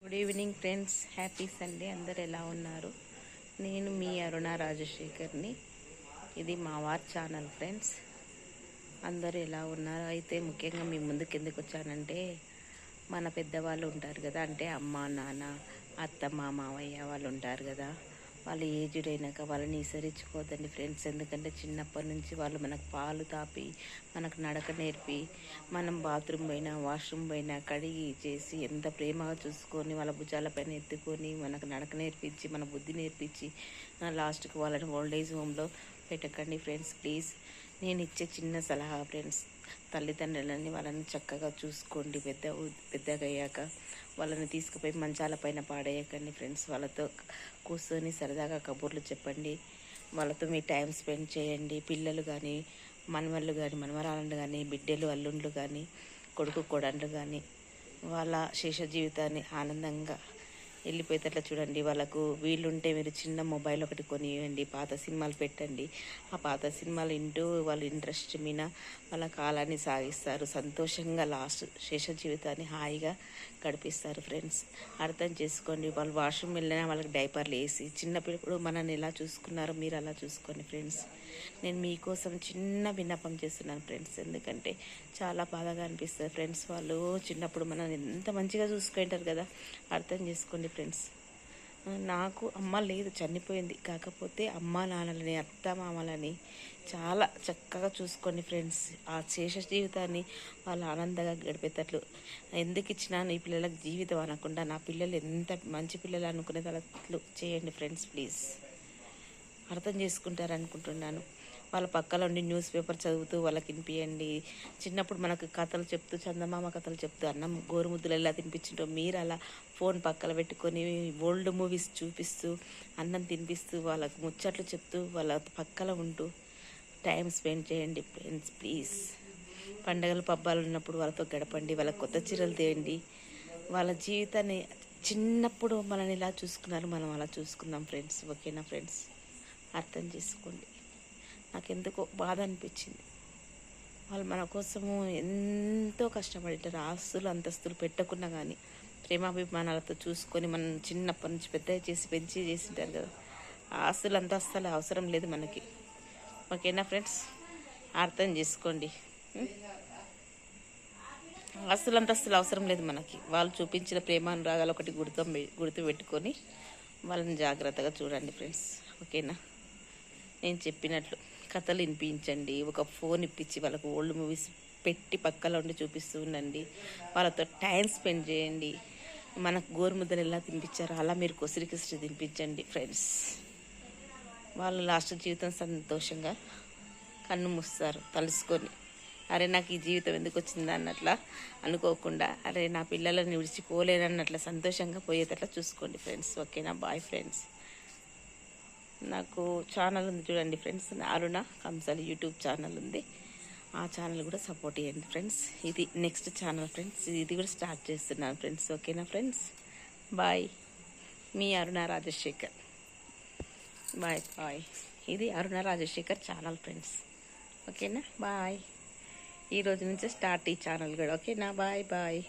Good evening friends, happy Sunday. అందరు ఎలా ఉన్నారు? నేను మీ అరుణ రాజశేఖర్ని. ఇది మా వార్ ఛానల్ ఫ్రెండ్స్. అందరూ ఎలా ఉన్నారు? అయితే ముఖ్యంగా మీ ముందుకు ఎందుకు వచ్చానంటే, మన పెద్దవాళ్ళు ఉంటారు కదా, అంటే అమ్మ నాన్న అత్తమ్మ మావయ్య వాళ్ళు ఉంటారు కదా, వాళ్ళు ఏజ్డ్ అయినాక వాళ్ళని ఈసరించుకోవద్దండి ఫ్రెండ్స్. ఎందుకంటే చిన్నప్పటి నుంచి వాళ్ళు మనకు పాలు తాపి మనకు నడక నేర్పి, మనం బాత్రూమ్ పోయినా వాష్రూమ్ పోయినా కడిగి చేసి ఎంత ప్రేమగా చూసుకొని వాళ్ళ భుజాలపైన ఎత్తుకొని మనకు నడక నేర్పించి మన బుద్ధి నేర్పించి లాస్ట్కి వాళ్ళని ఓల్డేజ్ హోమ్లో పెట్టకండి ఫ్రెండ్స్ ప్లీజ్. నేను ఇచ్చే చిన్న సలహా ఫ్రెండ్స్, తల్లిదండ్రులని వాళ్ళని చక్కగా చూసుకోండి. పెద్దగా అయ్యాక వాళ్ళని తీసుకుపోయి మంచాలపైన పాడేయకండి ఫ్రెండ్స్. వాళ్ళతో కూర్చొని సరదాగా కబుర్లు చెప్పండి, వాళ్ళతో మీ టైం స్పెండ్ చేయండి. పిల్లలు కానీ మనవళ్ళు కానీ మనవరాళ్ళు కానీ బిడ్డలు అల్లుండ్లు కానీ కొడుకు కోడళ్ళు కానీ వాళ్ళ శేష జీవితాన్ని ఆనందంగా వెళ్ళిపోయేటట్లా చూడండి. వాళ్ళకు వీలుంటే మీరు చిన్న మొబైల్ ఒకటి కొనివ్వండి, పాత సినిమాలు పెట్టండి. ఆ పాత సినిమాలు వింటూ వాళ్ళ ఇంట్రెస్ట్ మీద వాళ్ళ కాలాన్ని సాగిస్తారు. సంతోషంగా లాస్ట్ శేష జీవితాన్ని హాయిగా గడిపిస్తారు ఫ్రెండ్స్. అర్థం చేసుకోండి. వాళ్ళు వాష్రూమ్ వెళ్ళినా వాళ్ళకి డైపర్లు వేసి చిన్నప్పుడు మనల్ని ఎలా చూసుకున్నారో మీరు అలా చూసుకోండి ఫ్రెండ్స్. నేను మీకోసం చిన్న విన్నపం చేస్తున్నాను ఫ్రెండ్స్, ఎందుకంటే చాలా బాధగా అనిపిస్తుంది ఫ్రెండ్స్. వాళ్ళు చిన్నప్పుడు మనం ఎంత మంచిగా చూసుకుంటారు కదా, అర్థం చేసుకోండి ఫ్రెండ్స్. నాకు అమ్మ లేదు, చనిపోయింది. కాకపోతే అమ్మ నాన్నలని అత్త మామలని చాలా చక్కగా చూసుకోండి ఫ్రెండ్స్. ఆ శేష జీవితాన్ని వాళ్ళు ఆనందంగా గడిపేటట్లు ఎందుకు ఇచ్చినాను ఈ పిల్లలకు జీవితం అనకుండా, నా పిల్లలు ఎంత మంచి పిల్లలు అనుకునేటట్లు చేయండి ఫ్రెండ్స్ ప్లీజ్. అర్థం చేసుకుంటారు అనుకుంటున్నాను. వాళ్ళ పక్కన ఉండి న్యూస్ పేపర్ చదువుతూ వాళ్ళకి వినిపించండి. చిన్నప్పుడు మనకు కథలు చెప్తూ చందమామ కథలు చెప్తూ అన్నం గోరుముద్దలు ఎలా తినిపించింటో మీరు అలా ఫోన్ పక్కన పెట్టుకొని ఓల్డ్ మూవీస్ చూపిస్తూ అన్నం తినిపిస్తూ వాళ్ళకు ముచ్చట్లు చెప్తూ వాళ్ళ పక్కన ఉంటూ టైం స్పెండ్ చేయండి ఫ్రెండ్స్ ప్లీజ్. పండగలు పబ్బాలు ఉన్నప్పుడు వాళ్ళతో గడపండి, వాళ్ళకి కొత్త చీరలు తేయండి. వాళ్ళ జీవితాన్ని చిన్నప్పుడు మనల్ని ఇలా చూసుకున్నారు, మనం అలా చూసుకుందాం ఫ్రెండ్స్. ఓకేనా ఫ్రెండ్స్? అర్థం చేసుకోండి. నాకెందుకో బాధ అనిపించింది. వాళ్ళు మన కోసము ఎంతో కష్టపడేటారు. ఆస్తులు అంతస్తులు పెట్టకున్నా కానీ ప్రేమాభిమానాలతో చూసుకొని మనం చిన్నప్పటి నుంచి పెద్ద చేసి పెంచి చేసింటారు కదా. ఆస్తులు అంతస్తులు అవసరం లేదు మనకి. ఓకేనా ఫ్రెండ్స్? అర్థం చేసుకోండి. ఆస్తులు అంతస్తులు అవసరం లేదు మనకి. వాళ్ళు చూపించిన ప్రేమానురాగాలు ఒకటి గుర్తు పెట్టుకొని వాళ్ళని జాగ్రత్తగా చూడండి ఫ్రెండ్స్. ఓకేనా? నేను చెప్పినట్లు కథలు వినిపించండి, ఒక ఫోన్ ఇప్పించి వాళ్ళకు ఓల్డ్ మూవీస్ పెట్టి పక్కలో ఉండి చూపిస్తూ ఉండండి. వాళ్ళతో టైం స్పెండ్ చేయండి. మనకు గోరుముద్దలు ఎలా తినిపించారో అలా మీరు కొసిరి తినిపించండి ఫ్రెండ్స్. వాళ్ళు లాస్ట్ జీవితం సంతోషంగా కన్ను మూస్తారు తలుసుకొని, అరే నాకు ఈ జీవితం ఎందుకు వచ్చిందా అన్నట్లా అనుకోకుండా, అరే నా పిల్లలని విడిచిపోలేనన్నట్లా సంతోషంగా పోయేటట్లా చూసుకోండి ఫ్రెండ్స్. ఓకేనా? Bye friends. నాకు ఛానల్ ఉంది చూడండి ఫ్రెండ్స్, అరుణ కంసాలి యూట్యూబ్ ఛానల్ ఉంది. ఆ ఛానల్ కూడా సపోర్ట్ చేయండి ఫ్రెండ్స్. ఇది నెక్స్ట్ ఛానల్ ఫ్రెండ్స్, ఇది కూడా స్టార్ట్ చేస్తున్నాను ఫ్రెండ్స్. ఓకేనా ఫ్రెండ్స్? బాయ్. మీ అరుణ రాజశేఖర్. Bye bye. ఇది అరుణ రాజశేఖర్ ఛానల్ ఫ్రెండ్స్. ఓకేనా? బాయ్. ఈరోజు నుంచే స్టార్ట్ ఈ ఛానల్ కూడా. ఓకేనా? Bye bye.